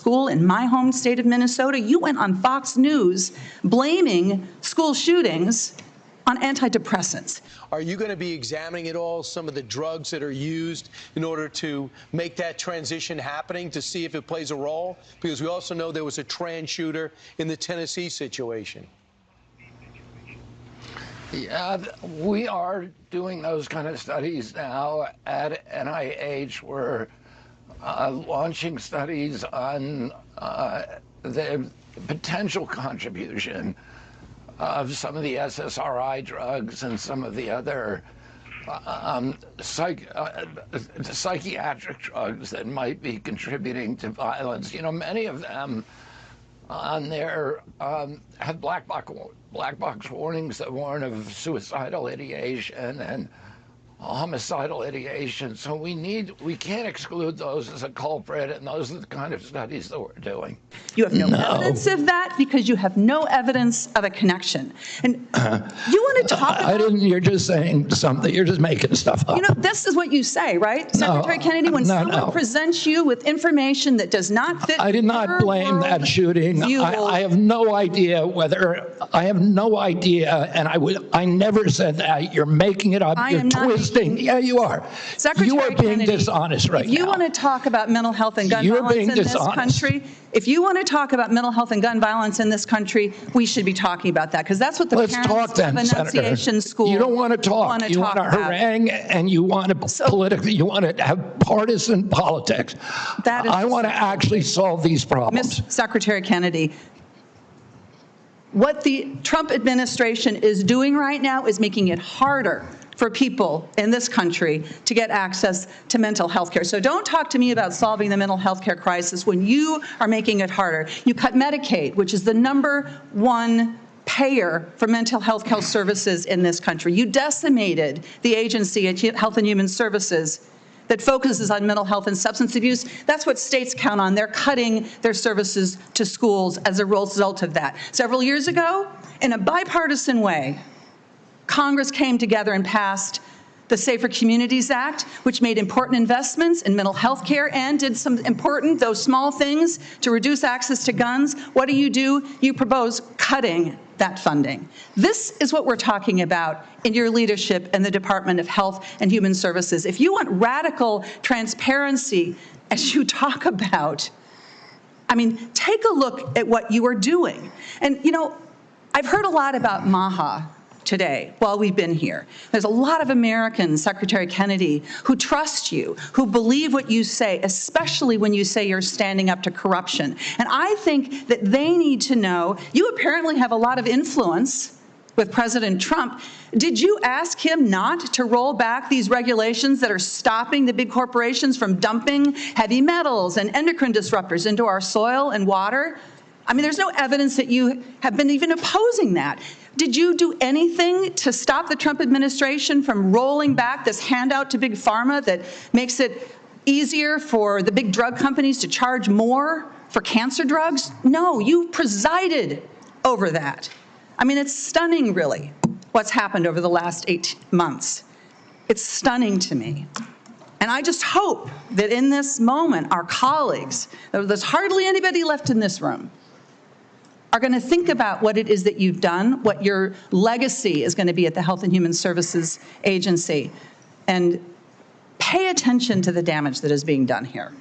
school in my home state of Minnesota. You went on Fox News blaming school shootings on antidepressants. Are you going to be examining at all some of the drugs that are used in order to make that transition happening, to see if it plays a role? Because we also know there was a trans shooter in the Tennessee situation. Yeah, we are doing those kind of studies now at NIH. We're launching studies on the potential contribution of some of the SSRI drugs and some of the other psychiatric drugs that might be contributing to violence. You know, many of them on there have black box warnings that warn of suicidal ideation and homicidal ideation. So we can't exclude those as a culprit, and those are the kind of studies that we're doing. You have no evidence of that because you have no evidence of a connection. And you want to talk about... You're just saying something. You're just making stuff up. You know, this is what you say, right? Secretary Kennedy, when someone presents you with information that does not fit... I did not blame that shooting. I have no idea whether... I have no idea, and I never said that. You're making it up. You're twisting. Yeah, you are. Secretary you are being Kennedy, dishonest right now. If you want to talk about mental health and gun violence in this country, if you want to talk about mental health and gun violence in this country, we should be talking about that, because that's what the parents of Annunciation School You don't want to talk. You want to harangue, and you want to politically. You want to have partisan politics. That is I want to actually solve these problems. Ms. Secretary Kennedy, what the Trump administration is doing right now is making it harder for people in this country to get access to mental health care. So don't talk to me about solving the mental health care crisis when you are making it harder. You cut Medicaid, which is the #1 payer for mental health care services in this country. You decimated the agency at Health and Human Services that focuses on mental health and substance abuse. That's what states count on. They're cutting their services to schools as a result of that. Several years ago, in a bipartisan way, Congress came together and passed the Safer Communities Act, which made important investments in mental health care and did some important, though small things, to reduce access to guns. What do? You propose cutting that funding. This is what we're talking about in your leadership in the Department of Health and Human Services. If you want radical transparency, as you talk about, I mean, take a look at what you are doing. And, you know, I've heard a lot about MAHA today while we've been here. There's a lot of Americans, Secretary Kennedy, who trust you, who believe what you say, especially when you say you're standing up to corruption. And I think that they need to know, you apparently have a lot of influence with President Trump. Did you ask him not to roll back these regulations that are stopping the big corporations from dumping heavy metals and endocrine disruptors into our soil and water? I mean, there's no evidence that you have been even opposing that. Did you do anything to stop the Trump administration from rolling back this handout to Big Pharma that makes it easier for the big drug companies to charge more for cancer drugs? No, you presided over that. I mean, it's stunning, really, what's happened over the last 8 months. It's stunning to me. And I just hope that in this moment, our colleagues, there's hardly anybody left in this room, are going to think about what it is that you've done, what your legacy is going to be at the Health and Human Services Agency, and pay attention to the damage that is being done here.